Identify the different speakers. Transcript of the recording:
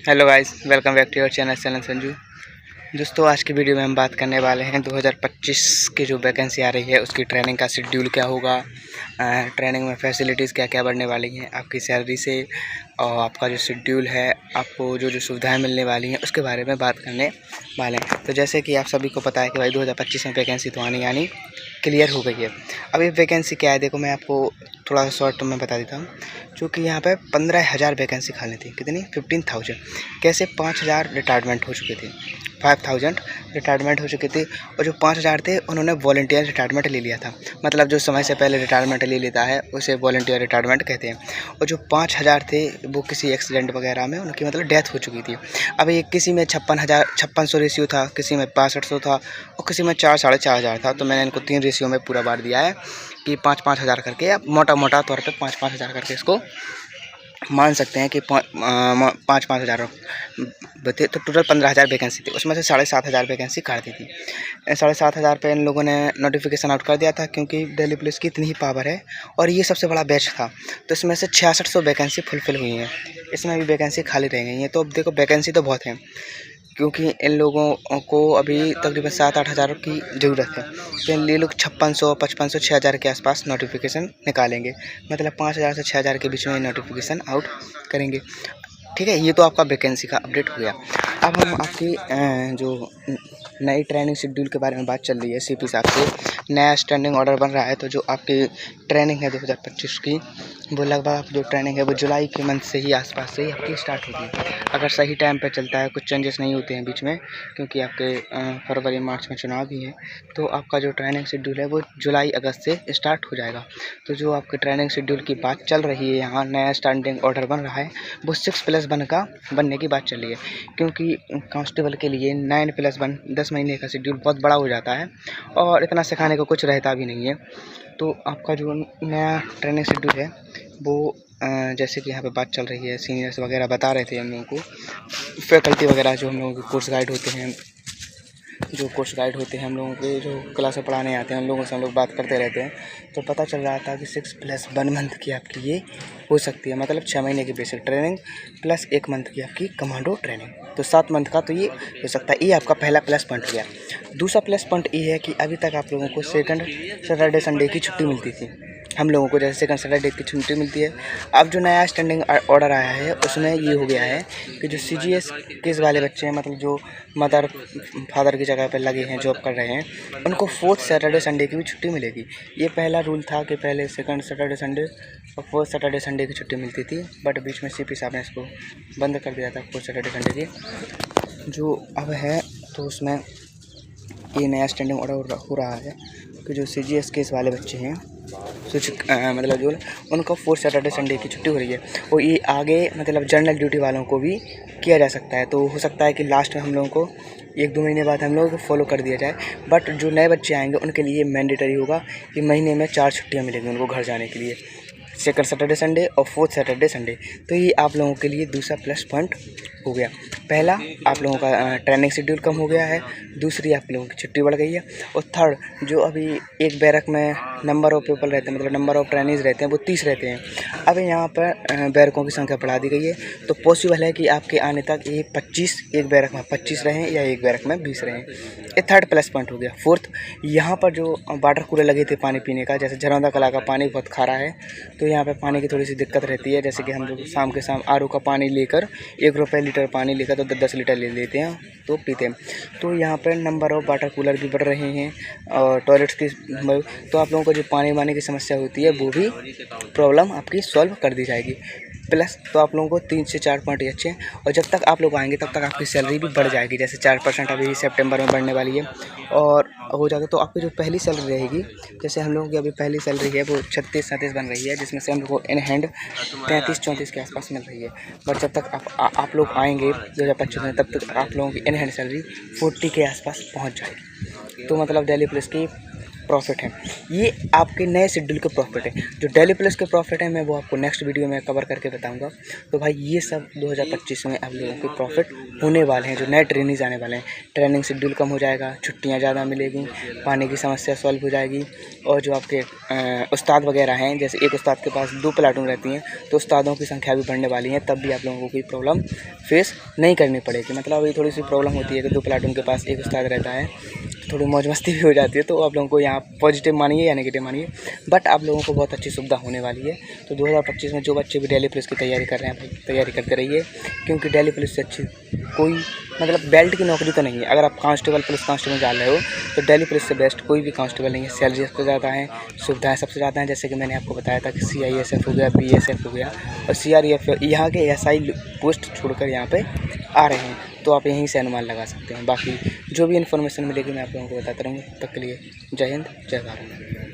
Speaker 1: Hello guys, welcome back to your channel Sanju. दोस्तों, आज की वीडियो में हम बात करने वाले हैं 2025 की जो वैकेंसी आ रही है उसकी ट्रेनिंग का शेड्यूल क्या होगा, ट्रेनिंग में फैसिलिटीज़ क्या क्या बढ़ने वाली हैं, आपकी सैलरी से और आपका जो शेड्यूल है, आपको जो जो सुविधाएं मिलने वाली हैं उसके बारे में बात करने वाले हैं। तो जैसे कि आप सभी को पता है कि भाई 2025 में वैकेंसी तो आनी क्लियर हो गई है। अब ये वैकेंसी क्या है, देखो मैं आपको थोड़ा सा शॉर्ट में बता देता हूँ। चूँकि यहाँ पे 15,000 वैकेंसी खाली थी, कितनी 15,000, कैसे 5,000 रिटायरमेंट हो चुके थे, 5,000 रिटायरमेंट हो चुके थे और जो 5,000 थे उन्होंने वॉलंटियर रिटायरमेंट ले लिया था। मतलब जो समय से पहले रिटायरमेंट ले लेता है उसे वॉलंटियर रिटायरमेंट कहते हैं। और जो 5,000 थे वो किसी एक्सीडेंट वगैरह में उनकी मतलब डेथ हो चुकी थी। अब ये किसी में 5600 रेशियो था, किसी में 6500 था और किसी में 4 साढ़े 4,000 था। तो मैंने इनको 3 रेशियो में पूरा बांट दिया है कि 5-5 हज़ार करके, या मोटा तौर पे 5-5 हज़ार करके इसको मान सकते हैं कि 5-5 हज़ार थे। तो टोटल 15,000 वैकेंसी थी, उसमें से 7,500 वैकेंसी काट दी थी। 7,500 पे इन लोगों ने नोटिफिकेशन आउट कर दिया था, क्योंकि दिल्ली पुलिस की इतनी ही पावर है और ये सबसे बड़ा बैच था। तो इसमें से 6600 वैकेंसी फुलफिल हुई हैं, इसमें भी वैकेंसी खाली रह गई हैं। तो अब देखो, वैकेंसी तो बहुत है, क्योंकि इन लोगों को अभी तकरीबन 7-8 हज़ार की ज़रूरत है। तो ये लोग 5600, 5500, 6,000 के आसपास नोटिफिकेशन निकालेंगे। मतलब 5,000 से 6,000 के बीच में नोटिफिकेशन आउट करेंगे। ठीक है, ये तो आपका वैकेंसी का अपडेट हो गया। अब हम आपकी जो नई ट्रेनिंग शेड्यूल के बारे में बात चल रही है। सीपी साहब से नया स्टैंडिंग ऑर्डर बन रहा है। तो जो आपकी ट्रेनिंग है 2025 की, वो लगभग जो ट्रेनिंग है वो जुलाई के मंथ से ही आसपास से ही आपकी स्टार्ट होगी, अगर सही टाइम पे चलता है, कुछ चेंजेस नहीं होते हैं बीच में, क्योंकि आपके फरवरी मार्च में चुनाव भी है। तो आपका जो ट्रेनिंग शेड्यूल है वो जुलाई अगस्त से स्टार्ट हो जाएगा। तो जो आपके ट्रेनिंग शेड्यूल की बात चल रही है, यहाँ नया स्टैंडिंग ऑर्डर बन रहा है, वो 6+1 का बनने की बात चल रही है। क्योंकि कांस्टेबल के लिए 9+1 10 महीने का शेड्यूल बहुत बड़ा हो जाता है और इतना सिखाने को कुछ रहता भी नहीं है। तो आपका जो नया ट्रेनिंग शेड्यूल है वो जैसे कि यहाँ पे बात चल रही है, सीनियर्स वगैरह बता रहे थे हम लोगों को, फैकल्टी वगैरह जो हम लोगों के कोर्स गाइड होते हैं, हम लोगों के जो क्लासें पढ़ाने आते हैं, उन लोगों से हम लोग बात करते रहते हैं। तो पता चल रहा था कि 6+1 मंथ की आपकी ये हो सकती है, मतलब 6 महीने की बेसिक ट्रेनिंग प्लस 1 मंथ की आपकी कमांडो ट्रेनिंग, तो 7 मंथ का तो ये हो सकता है। ये आपका पहला प्लस पॉइंट हो गया। दूसरा प्लस पॉइंट ये है कि अभी तक आप लोगों को सेकंड सैटरडे संडे की छुट्टी मिलती थी। हम लोगों को जैसे सेकंड सैटरडे की छुट्टी मिलती है। अब जो नया स्टैंडिंग ऑर्डर आया है उसमें ये हो गया है कि जो CGS केस वाले बच्चे हैं, मतलब जो मदर फादर की जगह पर लगे हैं, जॉब कर रहे हैं, उनको 4th सैटरडे संडे की भी छुट्टी मिलेगी। ये पहला रूल था कि पहले सेकंड सैटरडे संडे और 4th सैटरडे संडे की छुट्टी मिलती थी, बट बीच में CP साहब ने इसको बंद कर दिया था 4th सैटरडे संडे की जो अब है। तो उसमें ये नया स्टैंडिंग ऑर्डर हो रहा है कि जो CGS केस वाले बच्चे हैं, मतलब जो उनको 4th सैटरडे संडे की छुट्टी हो रही है। और ये आगे मतलब जनरल ड्यूटी वालों को भी किया जा सकता है। तो हो सकता है कि लास्ट में हम लोगों को 1-2 महीने बाद हम लोगों को फॉलो कर दिया जाए। बट जो नए बच्चे आएंगे उनके लिए मैंडेटरी होगा कि महीने में 4 छुट्टियाँ मिलेंगी उनको घर जाने के लिए, सेकंड सैटरडे संडे और 4th सैटरडे संडे। तो ये आप लोगों के लिए दूसरा प्लस पॉइंट हो गया। पहला, आप लोगों का ट्रेनिंग शेड्यूल कम हो गया है। दूसरी, आप लोगों की छुट्टी बढ़ गई है। और थर्ड, जो अभी एक बैरक में नंबर ऑफ़ पीपल रहते हैं, मतलब नंबर ऑफ़ ट्रेनिंग्स रहते हैं, वो 30 रहते हैं। अब यहाँ पर बैरकों की संख्या बढ़ा दी गई है। तो पॉसिबल है कि आपके आने तक ये 25, एक बैरक में 25 रहें या एक बैरक में 20 रहें। ये थर्ड प्लस पॉइंट हो गया। फोर्थ, यहाँ पर जो वाटर कूलर लगे थे पानी पीने का, जैसे झरौंदा कला का पानी बहुत खारा है, तो यहाँ पे पानी की थोड़ी सी दिक्कत रहती है। जैसे कि हम लोग शाम के शाम RO का पानी लेकर 1 रुपये लीटर पानी लेकर तो 10-10 लीटर ले लेते हैं, तो पीते हैं। तो यहाँ पर नंबर ऑफ़ वाटर कूलर भी बढ़ रहे हैं और टॉयलेट्स की, तो आप लोगों को जो पानी वानी की समस्या होती है वो भी प्रॉब्लम आपकी सॉल्व कर दी जाएगी। प्लस तो आप लोगों को 3 से 4 पॉइंट अच्छे हैं। और जब तक आप लोग आएंगे तब तक आपकी सैलरी भी बढ़ जाएगी। जैसे 4% अभी सितंबर में बढ़ने वाली है और हो जाएगा। तो आपकी जो पहली सैलरी रहेगी, जैसे हम लोगों की अभी पहली सैलरी है वो 36-37 बन रही है, जिसमें से हम लोग को इन हैंड 33-34 के आसपास मिल रही है। बट जब तक आप लोग आएंगे 2025 में, तब तक आप लोगों की इन हैंड सैलरी 40 के आसपास पहुँच जाएगी। तो मतलब दिल्ली पुलिस की प्रॉफिट हैं। ये आपके नए शेड्यूल के प्रॉफिट है। जो डेली प्लस के प्रॉफिट है मैं वो आपको नेक्स्ट वीडियो में कवर करके बताऊंगा। तो भाई ये सब 2025 में आप लोगों के प्रॉफिट होने वाले हैं। जो नए ट्रेनिंग्स आने वाले हैं, ट्रेनिंग शेड्यूल कम हो जाएगा, छुट्टियाँ ज़्यादा मिलेगी, पानी की समस्या सॉल्व हो जाएगी। और जो आपके उस्ताद वगैरह हैं, जैसे एक उस्ताद के पास 2 प्लाटून रहती हैं तो उस्तादों की संख्या भी बढ़ने वाली है, तब भी आप लोगों को कोई प्रॉब्लम फेस नहीं करनी पड़ेगी। मतलब ये थोड़ी सी प्रॉब्लम होती है कि 2 प्लाटून के पास एक उस्ताद रहता है, थोड़ी मौज मस्ती भी हो जाती है। तो आप लोगों को यहाँ पॉजिटिव मानिए या नेगेटिव मानिए, बट आप लोगों को बहुत अच्छी सुविधा होने वाली है। तो 2025 में जो बच्चे भी डेली पुलिस की तैयारी कर रहे हैं, तैयारी करते रहिए, क्योंकि डेली पुलिस से अच्छी कोई मतलब बेल्ट की नौकरी तो नहीं है। अगर आप कांस्टेबल, पुलिस कांस्टेबल डाल रहे हो तो डेली पुलिस से बेस्ट कोई भी कांस्टेबल नहीं है। सैलरी सबसे ज़्यादा है, सुविधाएं सबसे ज़्यादा हैं। जैसे कि मैंने आपको बताया था कि CISF हो गया, BSF हो गया और CREF, यहाँ के SI पोस्ट छोड़कर यहाँ पे आ रहे हैं। तो आप यहीं से अनुमान लगा सकते हैं। बाकी जो भी इन्फॉर्मेशन मिलेगी मैं आप लोगों को बताता रहूँगा। तब तक के लिए जय हिंद, जय भारत।